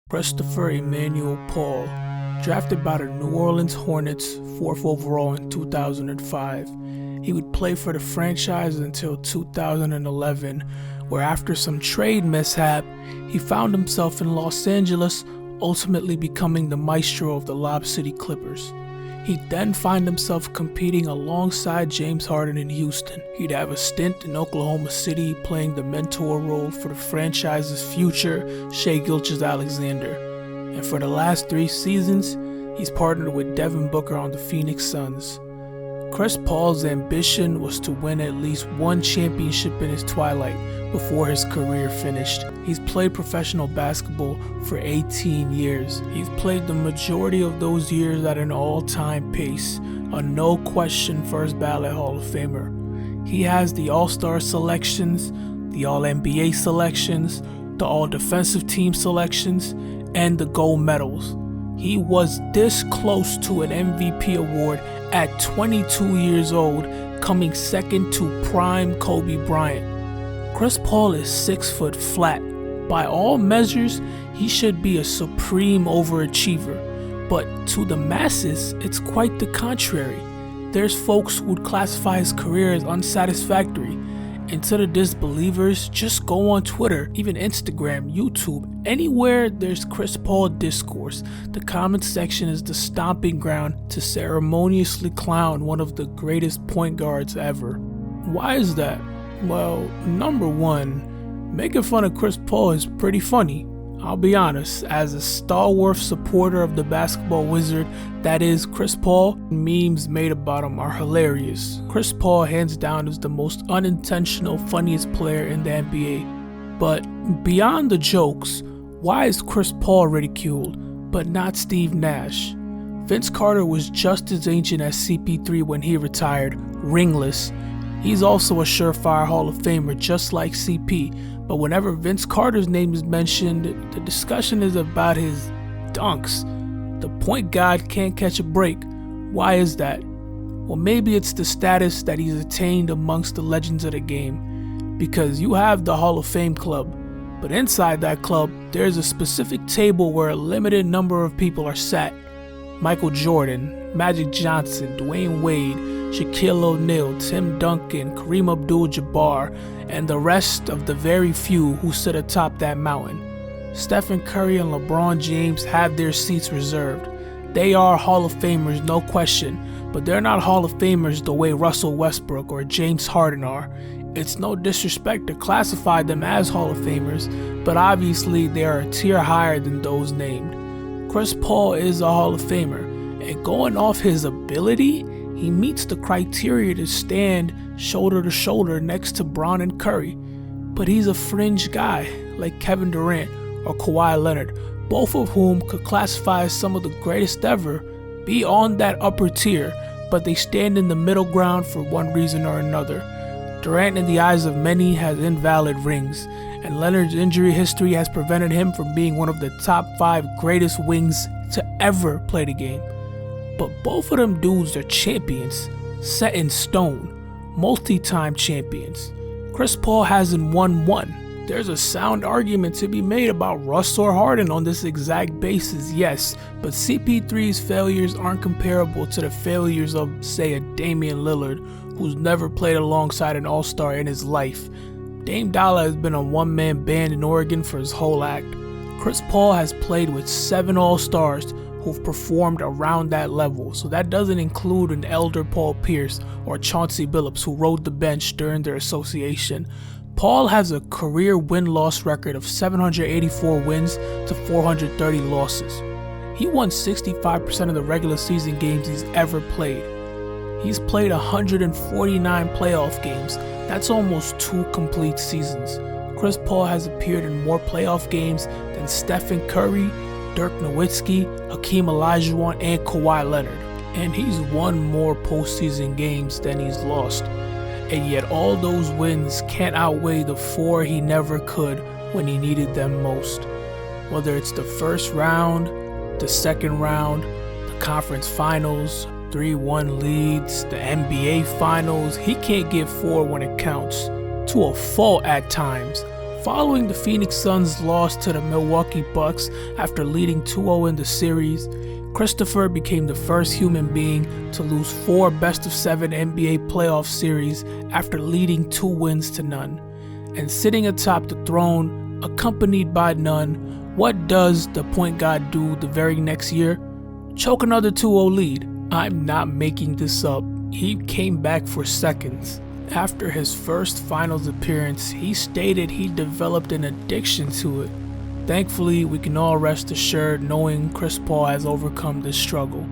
Christopher Emmanuel Paul, drafted by the New Orleans Hornets 4th overall in 2005. He would play for the franchise until 2011, where after some trade mishap, he found himself in Los Angeles, ultimately becoming the maestro of the Lob City Clippers. He'd then find himself competing alongside James Harden in Houston. He'd have a stint in Oklahoma City playing the mentor role for the franchise's future, Shai Gilgeous-Alexander. And for the last 3 seasons, he's partnered with Devin Booker on the Phoenix Suns. Chris Paul's ambition was to win at least one championship in his twilight before his career finished. He's played professional basketball for 18 years. He's played the majority of those years at an all-time pace, a no-question first ballot Hall of Famer. He has the All-Star selections, the All-NBA selections, the All-Defensive Team selections, and the gold medals. He was this close to an MVP award at 22 years old, coming second to prime Kobe Bryant. Chris Paul is 6 foot flat. By all measures, he should be a supreme overachiever, but to the masses, it's quite the contrary. There's folks who would classify his career as unsatisfactory, and to the disbelievers, just go on Twitter, even Instagram, YouTube, anywhere there's Chris Paul discourse. The comment section is the stomping ground to ceremoniously clown one of the greatest point guards ever. Why is that? Well, number one, making fun of Chris Paul is pretty funny. I'll be honest, as a stalwart supporter of the basketball wizard that is Chris Paul, memes made about him are hilarious. Chris Paul hands down is the most unintentional, funniest player in the NBA. But beyond the jokes, why is Chris Paul ridiculed, but not Steve Nash? Vince Carter was just as ancient as CP3 when he retired, ringless. He's also a surefire Hall of Famer just like CP. But whenever Vince Carter's name is mentioned, the discussion is about his dunks. The point guard can't catch a break. Why is that? Well, maybe it's the status that he's attained amongst the legends of the game. Because you have the Hall of Fame club, but inside that club, there's a specific table where a limited number of people are sat. Michael Jordan, Magic Johnson, Dwayne Wade, Shaquille O'Neal, Tim Duncan, Kareem Abdul-Jabbar, and the rest of the very few who sit atop that mountain. Stephen Curry and LeBron James have their seats reserved. They are Hall of Famers, no question, but they're not Hall of Famers the way Russell Westbrook or James Harden are. It's no disrespect to classify them as Hall of Famers, but obviously they are a tier higher than those named. Chris Paul is a Hall of Famer, and going off his ability, he meets the criteria to stand shoulder to shoulder next to Bron and Curry. But he's a fringe guy, like Kevin Durant or Kawhi Leonard, both of whom could classify as some of the greatest ever, be on that upper tier, but they stand in the middle ground for one reason or another. Durant, in the eyes of many, has invalid rings, and Leonard's injury history has prevented him from being one of the top 5 greatest wings to ever play the game. But both of them dudes are champions, set in stone, multi-time champions. Chris Paul hasn't won one. There's a sound argument to be made about Russ or Harden on this exact basis, yes, but CP3's failures aren't comparable to the failures of, say, a Damian Lillard, who's never played alongside an all-star in his life. Dame Dollar has been a one-man band in Oregon for his whole act. Chris Paul has played with 7 all-stars who've performed around that level, so that doesn't include an elder Paul Pierce or Chauncey Billups who rode the bench during their association. Paul has a career win-loss record of 784 wins to 430 losses. He won 65% of the regular season games he's ever played. He's played 149 playoff games. That's almost 2 complete seasons. Chris Paul has appeared in more playoff games than Stephen Curry, Dirk Nowitzki, Hakeem Olajuwon, and Kawhi Leonard. And he's won more postseason games than he's lost. And yet all those wins can't outweigh the 4 he never could when he needed them most. Whether it's the first round, the second round, the conference finals, 3-1 leads, the NBA finals, he can't get 4 when it counts. To a fault at times. Following the Phoenix Suns' loss to the Milwaukee Bucks after leading 2-0 in the series, Christopher became the first human being to lose 4 best-of-7 NBA playoff series after leading 2 wins to none. And sitting atop the throne, accompanied by none, what does the point guard do the very next year? Choke another 2-0 lead. I'm not making this up. He came back for seconds. After his first finals appearance, he stated he developed an addiction to it. Thankfully, we can all rest assured knowing Chris Paul has overcome this struggle.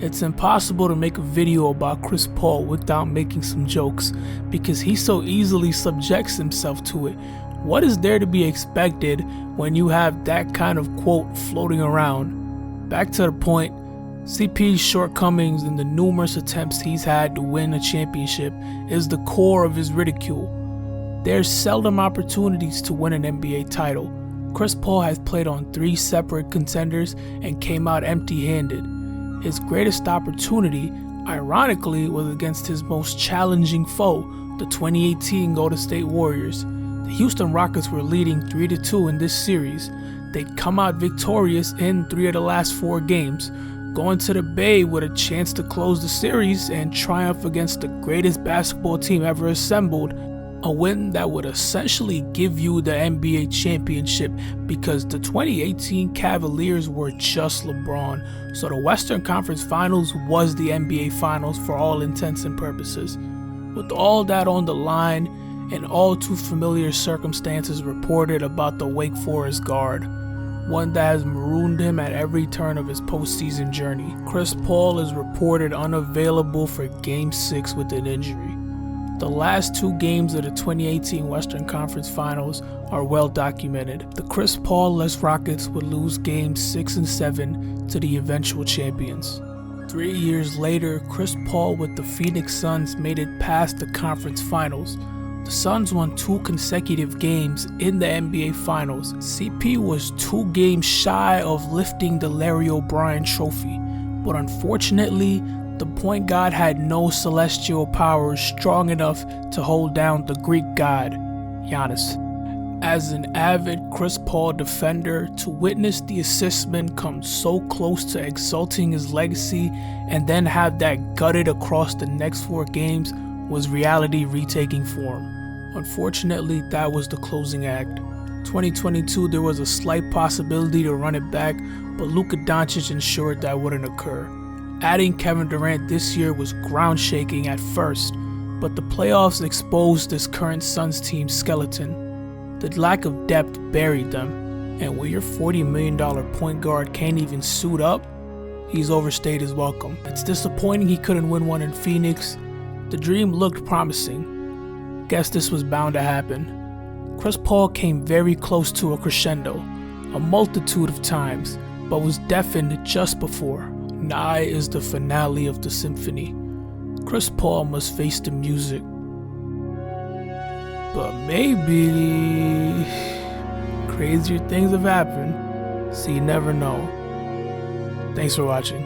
It's impossible to make a video about Chris Paul without making some jokes because he so easily subjects himself to it. What is there to be expected when you have that kind of quote floating around? Back to the point, CP's shortcomings and the numerous attempts he's had to win a championship is the core of his ridicule. There's seldom opportunities to win an NBA title. Chris Paul has played on 3 separate contenders and came out empty-handed. His greatest opportunity, ironically, was against his most challenging foe, the 2018 Golden State Warriors. The Houston Rockets were leading 3-2 in this series. They'd come out victorious in 3 of the last 4 games, going to the Bay with a chance to close the series and triumph against the greatest basketball team ever assembled, a win that would essentially give you the NBA championship because the 2018 Cavaliers were just LeBron, so the Western Conference Finals was the NBA Finals for all intents and purposes. With all that on the line and all too familiar circumstances reported about the Wake Forest guard, one that has marooned him at every turn of his postseason journey, Chris Paul is reported unavailable for Game 6 with an injury. The last 2 games of the 2018 Western Conference Finals are well documented. The Chris Paul-less Rockets would lose Games 6 and 7 to the eventual champions. 3 years later, Chris Paul with the Phoenix Suns made it past the conference finals. The Suns won 2 consecutive games in the NBA Finals. CP was 2 games shy of lifting the Larry O'Brien trophy, but unfortunately, the point guard had no celestial powers strong enough to hold down the Greek god, Giannis. As an avid Chris Paul defender, to witness the assistman come so close to exalting his legacy and then have that gutted across the next 4 games was reality retaking form. Unfortunately, that was the closing act. 2022, there was a slight possibility to run it back, but Luka Doncic ensured that wouldn't occur. Adding Kevin Durant this year was ground-shaking at first, but the playoffs exposed this current Suns team's skeleton. The lack of depth buried them, and when your $40 million point guard can't even suit up, he's overstayed his welcome. It's disappointing he couldn't win one in Phoenix. The dream looked promising. Guess this was bound to happen. Chris Paul came very close to a crescendo, a multitude of times, but was deafened just before. Nigh is the finale of the symphony. Chris Paul must face the music. But maybe crazier things have happened, so you never know. Thanks for watching.